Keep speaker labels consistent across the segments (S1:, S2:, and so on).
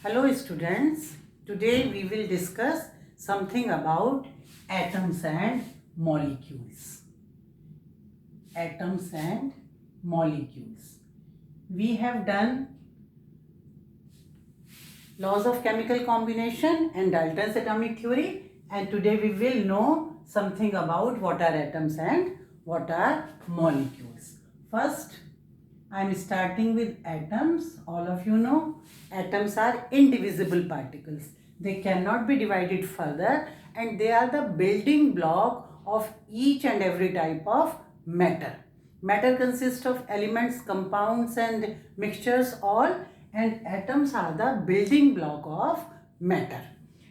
S1: Hello students, today we will discuss something about atoms and molecules. Atoms and molecules. We have done laws of chemical combination and Dalton's atomic theory, and today we will know something about what are atoms and what are molecules. First, I am starting with atoms. All of you know atoms are indivisible particles. They cannot be divided further and they are the building block of each and every type of matter. Matter consists of elements, compounds and mixtures all, and atoms are the building block of matter.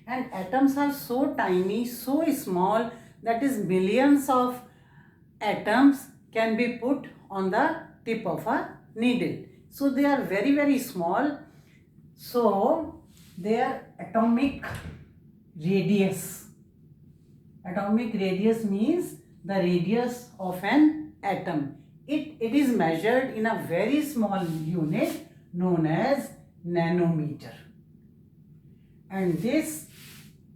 S1: And atoms are so tiny, so small, that is millions of atoms can be put on the tip of a needle. So they are very, very small. So their atomic radius. Atomic radius means the radius of an atom. It is measured in a very small unit known as nanometer. And this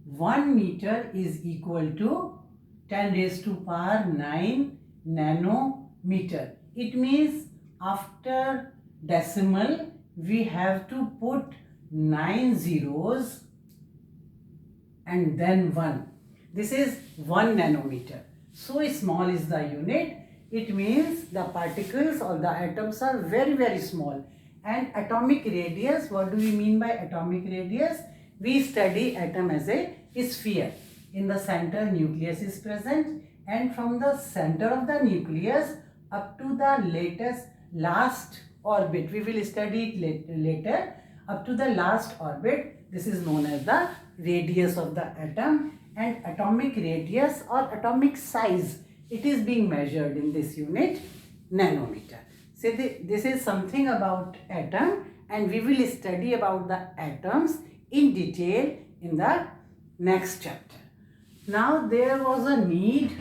S1: 1 meter is equal to 10 raised to power 9 nanometer. It means after decimal we have to put 9 zeros and then 1. This is 1 nanometer. So small is the unit. It means the particles or the atoms are very, very small. And atomic radius, what do we mean by atomic radius? We study atom as a sphere. In the center, nucleus is present, and from the center of the nucleus up to the last orbit, we will study it later, up to the last orbit, this is known as the radius of the atom. And atomic radius or atomic size, it is being measured in this unit, nanometer. So this is something about atom, and we will study about the atoms in detail in the next chapter. Now there was a need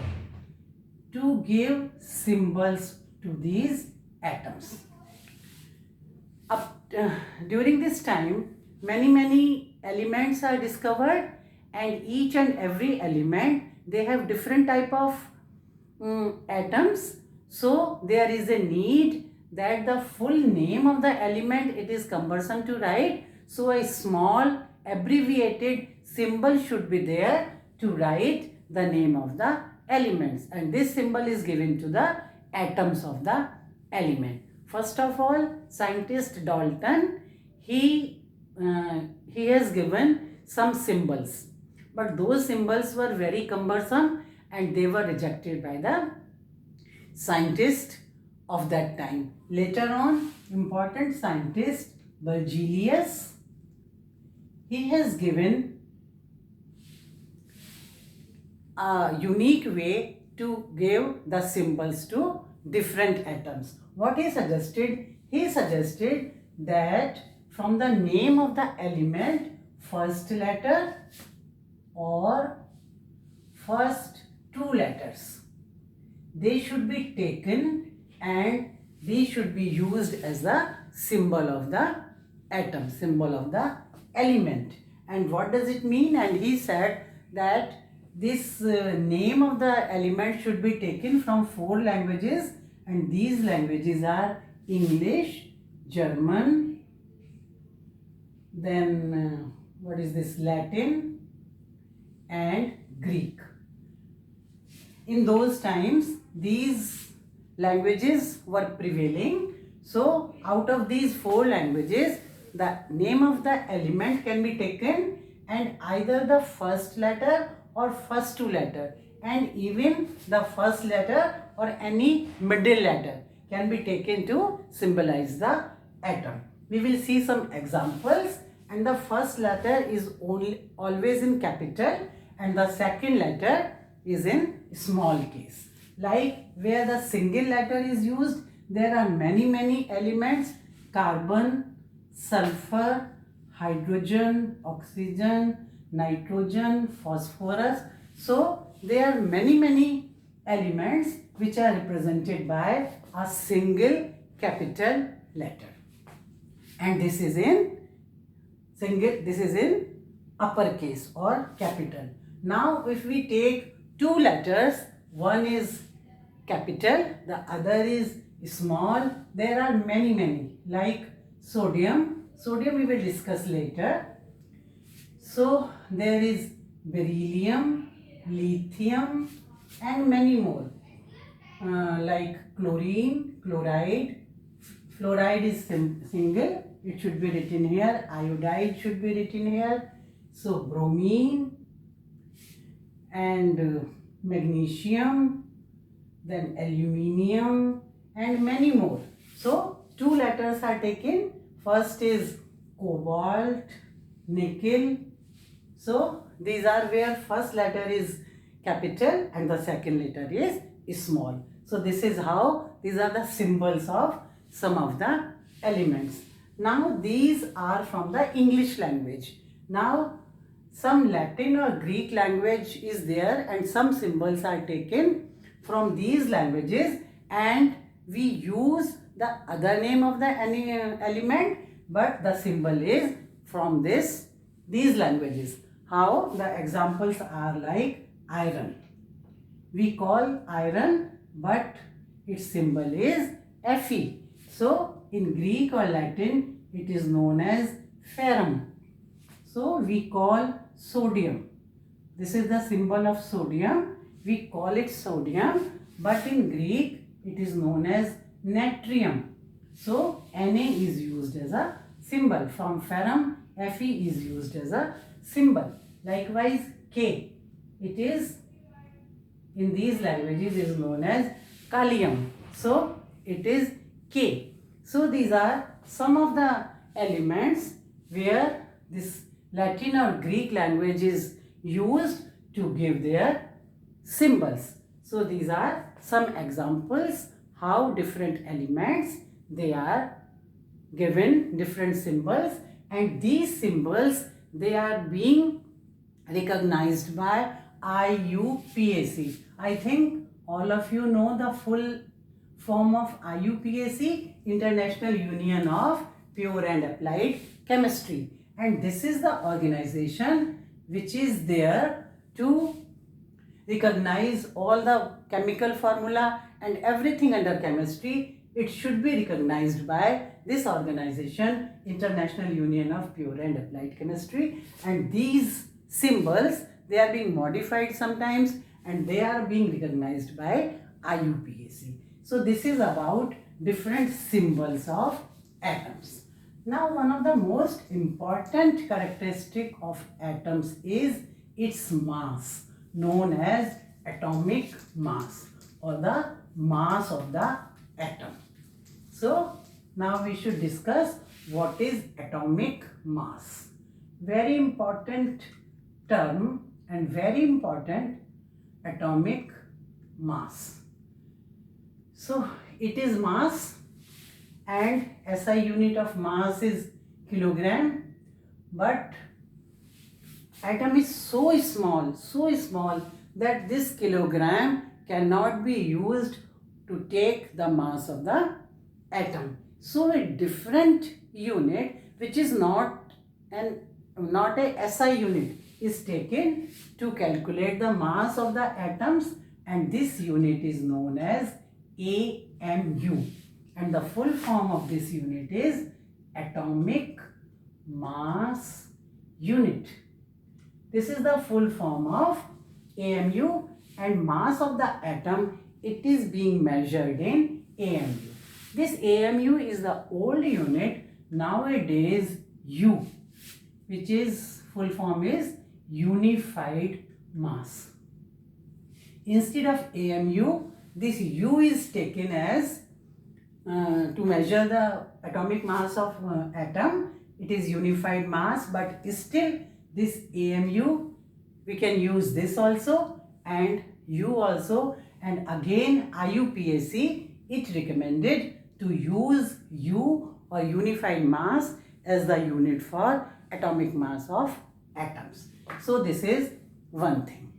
S1: to give symbols to these atoms. During this time, many elements are discovered, and each and every element, they have different type of atoms. So there is a need that the full name of the element, it is cumbersome to write. So a small abbreviated symbol should be there to write the name of the elements, and this symbol is given to the atoms of the element. First of all, scientist Dalton, he has given some symbols, but those symbols were very cumbersome and they were rejected by the scientist of that time. Later on, important scientist Berzelius, he has given a unique way to give the symbols to different atoms. What he suggested? He suggested that from the name of the element, first letter or first 2 letters, they should be taken and these should be used as the symbol of the atom, symbol of the element. And what does it mean? And he said that this name of the element should be taken from 4 languages, and these languages are English, German, then what is this, Latin and Greek. In those times, these languages were prevailing. So out of these 4 languages, the name of the element can be taken and either the first letter or first 2 letter, and even the first letter or any middle letter can be taken to symbolize the atom. We will see some examples, and the first letter is always in capital and the second letter is in small case. Like where the single letter is used, there are many elements: carbon, sulfur, hydrogen, oxygen, nitrogen, phosphorus. So there are many elements which are represented by a single capital letter, and this is in single, this is in uppercase or capital. Now if we take two letters, one is capital, the other is small, there are many like sodium. Sodium we will discuss later. So there is beryllium, lithium and many more like chlorine, chloride. Fluoride is single, it should be written here. Iodide should be written here. So bromine and magnesium, then aluminium and many more. So two letters are taken. First is cobalt, nickel. So these are where first letter is capital and the second letter is small. So this is how these are the symbols of some of the elements. Now these are from the English language. Now some Latin or Greek language is there and some symbols are taken from these languages and we use the other name of the element, but the symbol is from these languages. How? The examples are like iron. We call iron, but its symbol is Fe. So in Greek or Latin it is known as ferrum. So we call sodium. This is the symbol of sodium. We call it sodium, but in Greek it is known as natrium. So Na is used as a symbol. From ferrum, Fe is used as a symbol. Likewise K, it is in these languages is known as kalium. So it is K. So these are some of the elements where this Latin or Greek language is used to give their symbols. So these are some examples how different elements they are given different symbols, and these symbols they are being recognized by IUPAC. I think all of you know the full form of IUPAC, International Union of Pure and Applied Chemistry, and this is the organization which is there to recognize all the chemical formula and everything under chemistry. It should be recognized by this organization, International Union of Pure and Applied Chemistry, and these symbols they are being modified sometimes and they are being recognized by IUPAC. So this is about different symbols of atoms. Now one of the most important characteristic of atoms is its mass, known as atomic mass or the mass of the atom. So now we should discuss what is atomic mass. Very important term and very important, atomic mass. So it is mass and SI unit of mass is kilogram, but atom is so small that this kilogram cannot be used to take the mass of the atom. So a different unit which is not a SI unit is taken to calculate the mass of the atoms, and this unit is known as AMU, and the full form of this unit is atomic mass unit. This is the full form of AMU, and mass of the atom, it is being measured in AMU. This AMU is the old unit. Nowadays U, which is full form is unified mass. Instead of AMU, this U is taken as to measure the atomic mass of atom. It is unified mass, but still this AMU we can use this also and U also, and again IUPAC it recommended to use U or unified mass as the unit for atomic mass of atoms. So this is one thing.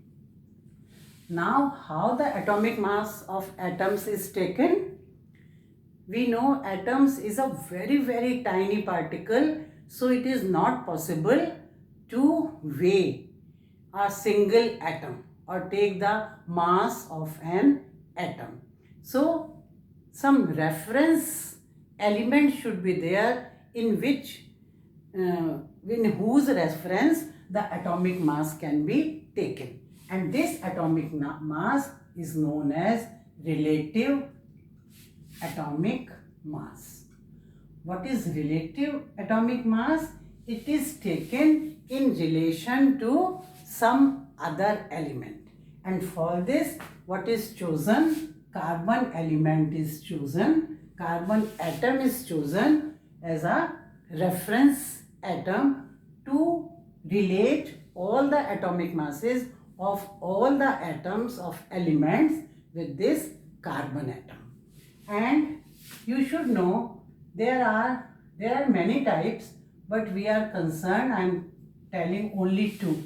S1: Now how the atomic mass of atoms is taken? We know atoms is a very tiny particle So it is not possible to weigh a single atom or take the mass of an atom. So some reference element should be there in whose reference the atomic mass can be taken, and this atomic mass is known as relative atomic mass. What is relative atomic mass? It is taken in relation to some other element, and for this what is chosen? Carbon element is chosen, carbon atom is chosen as a reference atom to relate all the atomic masses of all the atoms of elements with this carbon atom. And you should know there are many types, but we are concerned, I am telling only two.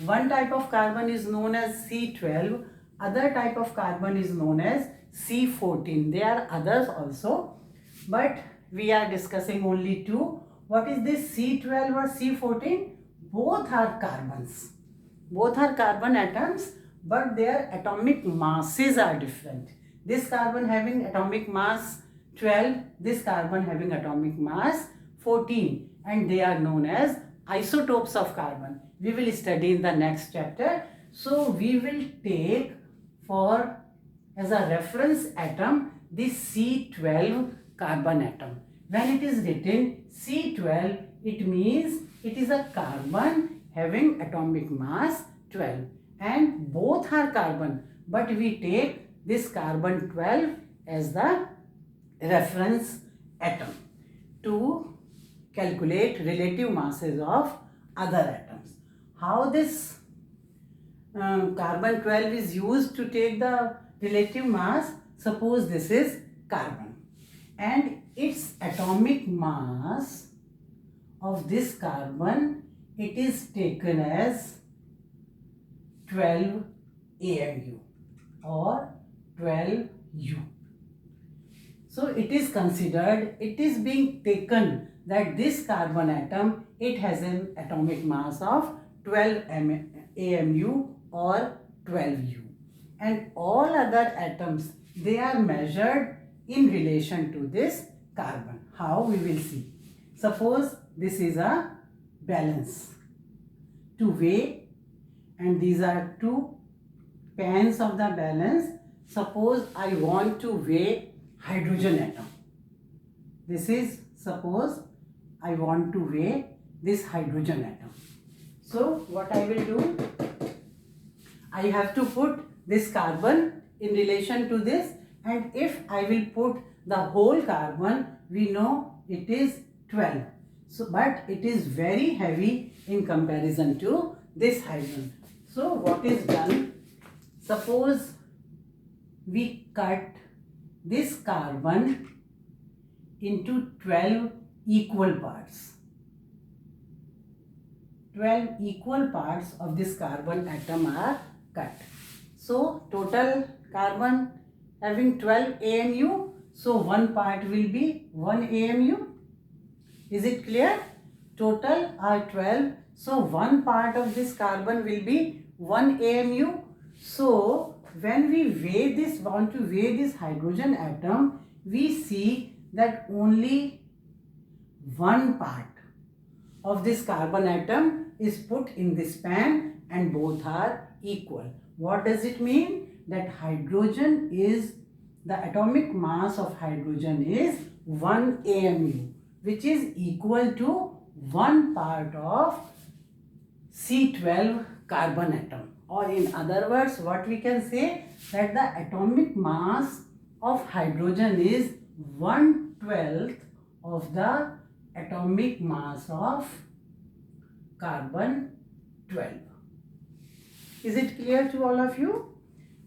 S1: One type of carbon is known as C12, other type of carbon is known as C14. There are others also, but we are discussing only two. What is this C12 or C14? Both are carbons. Both are carbon atoms, but their atomic masses are different. This carbon having atomic mass 12, this carbon having atomic mass 14, and they are known as isotopes of carbon. We will study in the next chapter. So we will take for as a reference atom this C12 carbon atom. When it is written C12, it means it is a carbon having atomic mass 12, and both are carbon, but we take this carbon 12 as the reference atom to calculate relative masses of other atoms. How this carbon 12 is used to take the relative mass? Suppose this is carbon and its atomic mass of this carbon, it is taken as 12 AMU or 12U. So it is considered, it is being taken that this carbon atom, it has an atomic mass of 12 AMU or 12U, and all other atoms, they are measured in relation to this carbon. How? We will see. Suppose this is a balance to weigh, and these are two pans of the balance. Suppose I want to weigh hydrogen atom. This is, suppose I want to weigh this hydrogen atom. So what I will do, I have to put this carbon in relation to this, and if I will put the whole carbon, we know it is 12. So, but it is very heavy in comparison to this hydrogen. So what is done? Suppose we cut this carbon into 12 equal parts. 12 equal parts of this carbon atom are cut. So total carbon having 12 AMU, so one part will be 1 AMU. Is it clear? Total are 12, so one part of this carbon will be 1 AMU. So when we weigh this, want to weigh this hydrogen atom, we see that only one part of this carbon atom is put in this pan and both are equal. What does it mean? That hydrogen is, the atomic mass of hydrogen is 1 AMU, which is equal to one part of C12 carbon atom. Or in other words, what we can say, that the atomic mass of hydrogen is 1/12 of the atomic mass of carbon 12. Is it clear to all of you?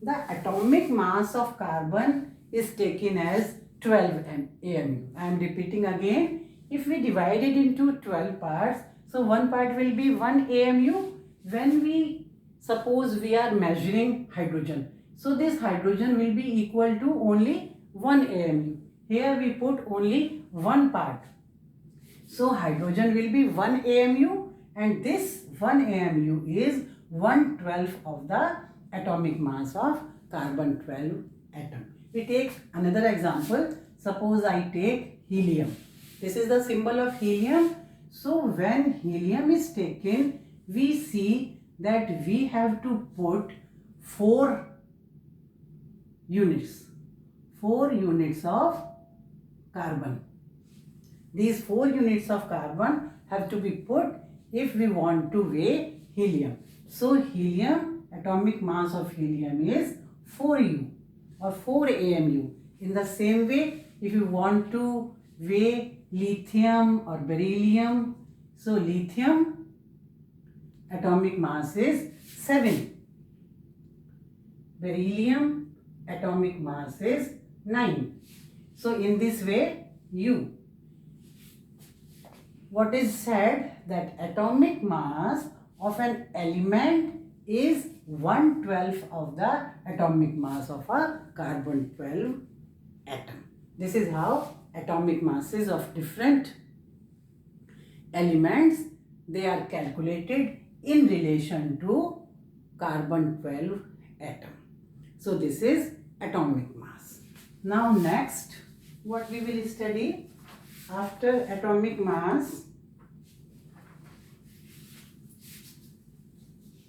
S1: The atomic mass of carbon is taken as 12 AMU. I am repeating again. If we divide it into 12 parts, so one part will be 1 AMU. When we suppose we are measuring hydrogen, so this hydrogen will be equal to only 1 AMU. Here we put only one part. So hydrogen will be 1 AMU, and this 1 AMU is 1/12 of the atomic mass of carbon 12 atom. We take another example. Suppose I take helium. This is the symbol of helium. So when helium is taken, we see that we have to put 4 units. 4 units of carbon. These 4 units of carbon have to be put if we want to weigh helium. So helium, atomic mass of helium is 4U or 4 AMU. In the same way, if you want to weigh lithium or beryllium, so lithium atomic mass is 7. Beryllium atomic mass is 9. So in this way, what is said that atomic mass of an element is 1/12 of the atomic mass of a carbon 12 atom. This is how atomic masses of different elements, they are calculated in relation to carbon 12 atom. So this is atomic mass. Now next, what we will study after atomic mass,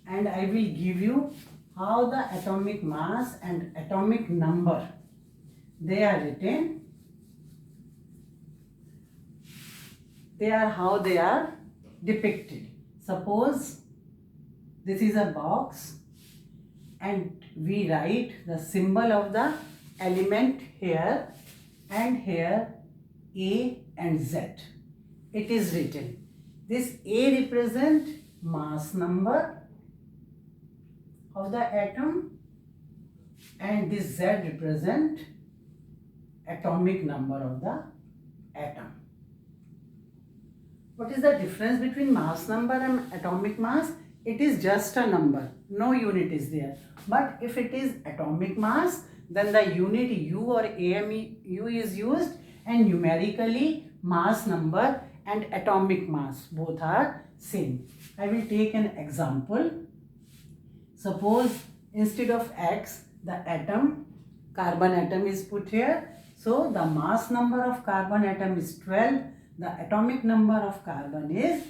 S1: and I will give you how the atomic mass and atomic number, they are written. How they are depicted. Suppose this is a box and we write the symbol of the element here and here A and Z. It is written. This A represent mass number of the atom and this Z represent atomic number of the atom. What is the difference between mass number and atomic mass? It is just a number. No unit is there. But if it is atomic mass, then the unit U or AMU is used, and numerically mass number and atomic mass both are same. I will take an example. Suppose instead of X, the atom, carbon atom is put here. So the mass number of carbon atom is 12. The atomic number of carbon is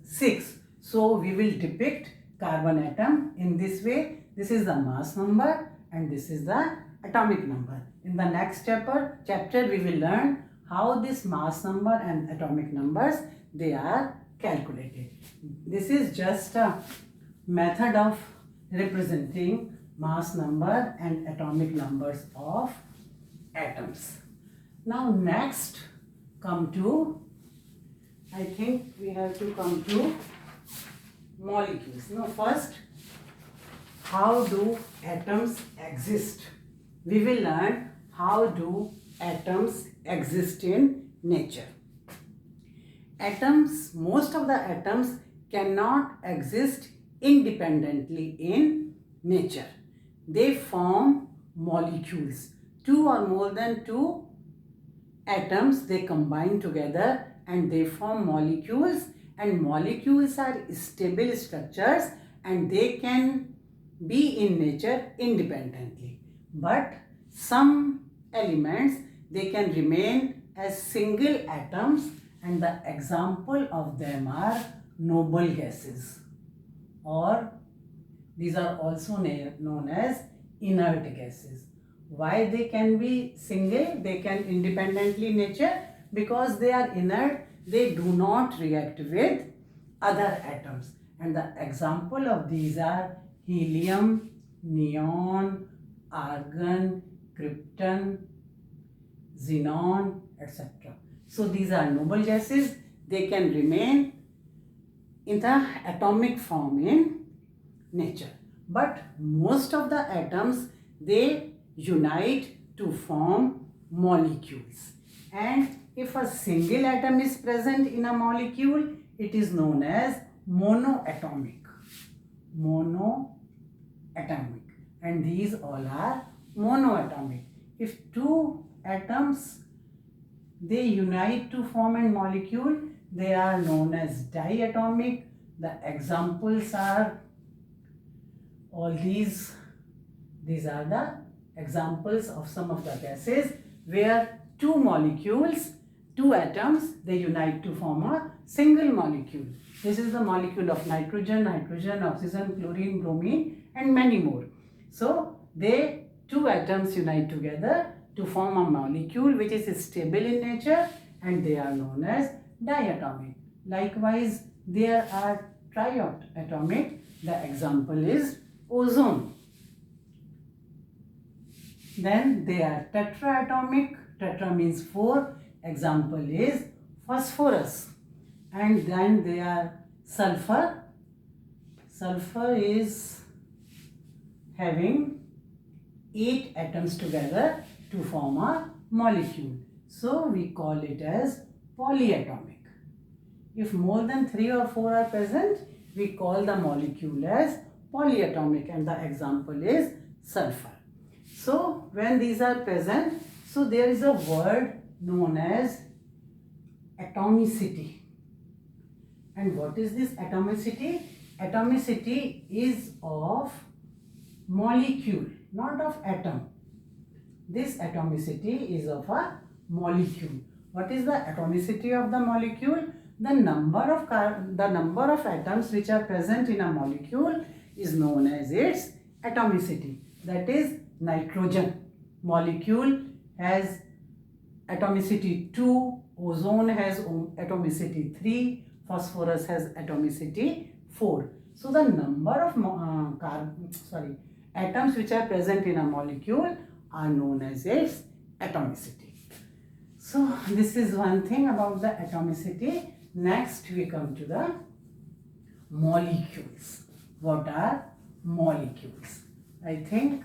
S1: 6. So we will depict carbon atom in this way. This is the mass number and this is the atomic number. In the next chapter we will learn how this mass number and atomic numbers, they are calculated. This is just a method of representing mass number and atomic numbers of atoms. Now next come to, I think we have to come to molecules. Now first, how do atoms exist? We will learn how do atoms exist in nature. Atoms, most of the atoms cannot exist independently in nature. They form molecules. 2 or more than 2 atoms, they combine together and they form molecules, and molecules are stable structures and they can be in nature independently. But some elements, they can remain as single atoms, and the example of them are noble gases, or these are also known as inert gases. Why they can be single, they can independently in nature? Because they are inert, they do not react with other atoms. And the example of these are helium, neon, argon, krypton, xenon, etc. So these are noble gases. They can remain in the atomic form in nature. But most of the atoms, they unite to form molecules. And if a single atom is present in a molecule, it is known as monoatomic. Monoatomic. And these all are monoatomic. If 2 atoms, they unite to form a molecule, they are known as diatomic. The examples are all these. These are the examples of some of the gases where two molecules, two atoms, they unite to form a single molecule. This is the molecule of nitrogen, oxygen, chlorine, bromine, and many more. So, two atoms unite together to form a molecule which is stable in nature, and they are known as diatomic. Likewise, there are triatomic. The example is ozone. Then they are tetraatomic. Tetra means 4. Example is phosphorus. And then they are sulfur. Sulfur is having 8 atoms together to form a molecule. So we call it as polyatomic. If more than 3 or 4 are present, we call the molecule as polyatomic, and the example is sulfur. So when these are present, so there is a word known as atomicity. And what is this atomicity? Atomicity is of molecule, not of atom. This atomicity is of a molecule. What is the atomicity of the molecule? The number of atoms which are present in a molecule is known as its atomicity. That is, nitrogen molecule has atomicity 2, ozone has atomicity 3, phosphorus has atomicity 4. So the number of atoms which are present in a molecule are known as its atomicity. So this is one thing about the atomicity. Next we come to the molecules. What are molecules? I think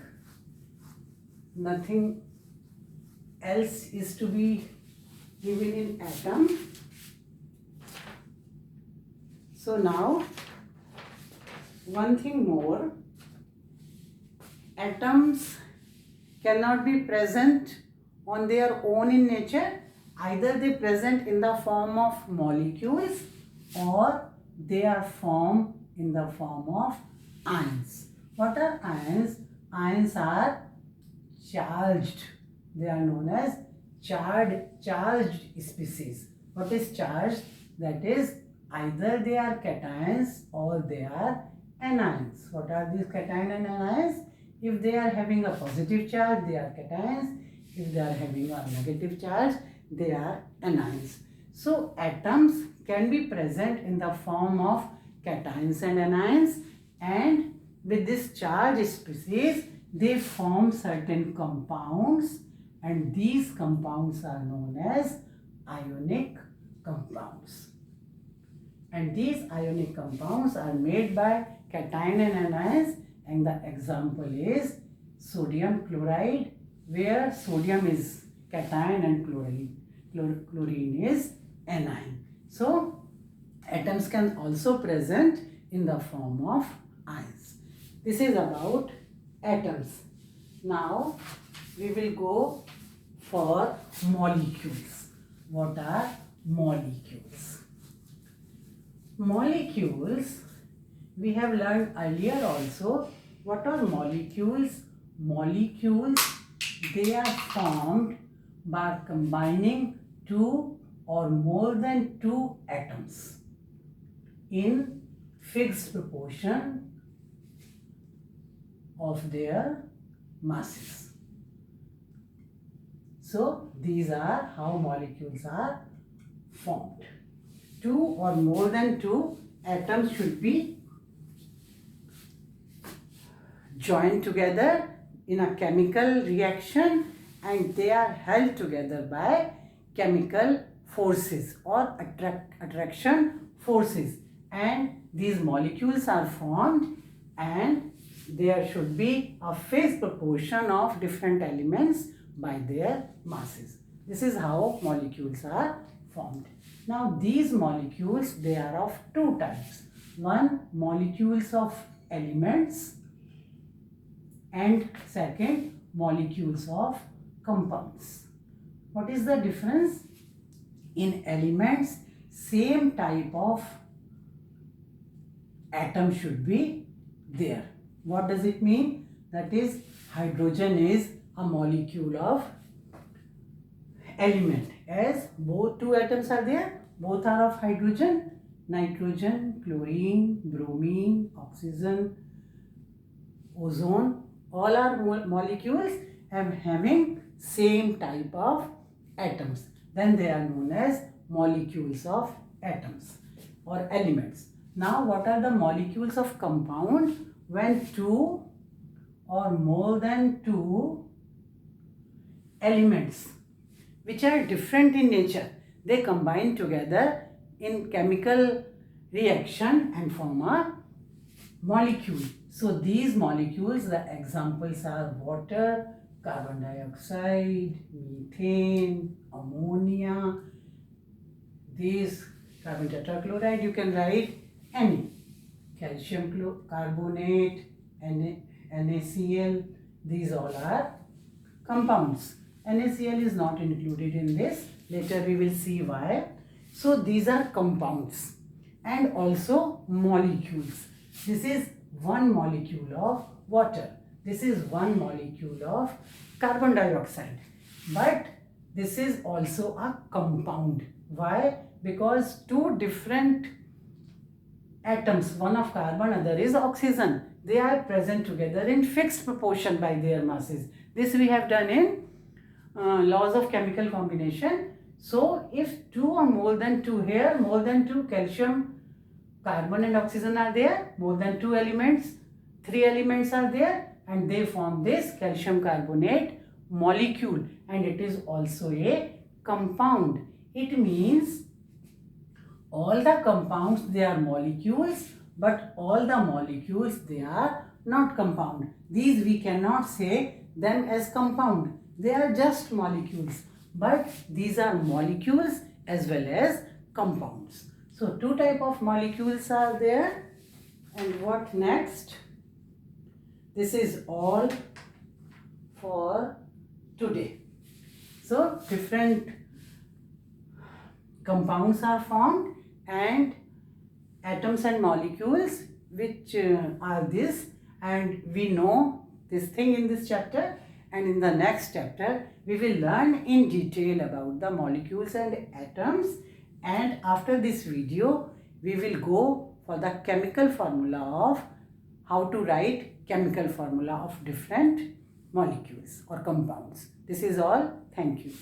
S1: nothing else is to be given in atom. So now one thing more, atoms cannot be present on their own in nature. Either they present in the form of molecules or they are formed in the form of ions. What are ions? Ions are charged. They are known as charged species. What is charged? That is, either they are cations or they are anions. What are these cation and anions? If they are having a positive charge, they are cations. If they are having a negative charge, they are anions. So atoms can be present in the form of cations and anions, and with this charge species, they form certain compounds, and these compounds are known as ionic compounds. And these ionic compounds are made by cation and anions, and the example is sodium chloride, where sodium is cation and chlorine is anion. So atoms can also present in the form of ions. This is about atoms. Now we will go for molecules. What are molecules? Molecules, we have learned earlier also. What are molecules? Molecules, they are formed by combining 2 or more than 2 atoms in fixed proportion of their masses. So these are how molecules are formed. 2 or more than 2 atoms should be joined together in a chemical reaction, and they are held together by chemical forces or attraction forces, and these molecules are formed, and there should be a phase proportion of different elements by their masses. This is how molecules are formed. Now these molecules, they are of 2 types. One, molecules of elements, and second, molecules of compounds. What is the difference? In elements, same type of atom should be there. What does it mean? That is, hydrogen is a molecule of element, as both two atoms are there, both are of hydrogen, nitrogen, chlorine, bromine, oxygen, ozone, all are molecules and having same type of atoms. Then they are known as molecules of atoms or elements. Now, what are the molecules of compound? When two or more than two elements which are different in nature, they combine together in chemical reaction and form a molecule. So these molecules, the examples are water, carbon dioxide, methane, ammonia, these carbon tetrachloride, you can write any, calcium carbonate, NaCl, these all are compounds. NaCl is not included in this, later we will see why. So these are compounds and also molecules. This is one molecule of water, this is one molecule of carbon dioxide, but this is also a compound. Why? Because two different atoms, one of carbon, other is oxygen, they are present together in fixed proportion by their masses. This we have done in laws of chemical combination. So if two or more than two, here more than two calcium, carbon and oxygen are there, more than two elements, three elements are there, and they form this calcium carbonate molecule, and it is also a compound. It means all the compounds, they are molecules, but all the molecules, they are not compound. These we cannot say them as compound. They are just molecules, but these are molecules as well as compounds. So two type of molecules are there. And what next? This is all for today. So different compounds are formed and atoms and molecules which are this, and we know this thing in this chapter, and in the next chapter we will learn in detail about the molecules and atoms, and after this video we will go for the chemical formula of how to write chemical formula of different molecules or compounds. This is all. Thank you.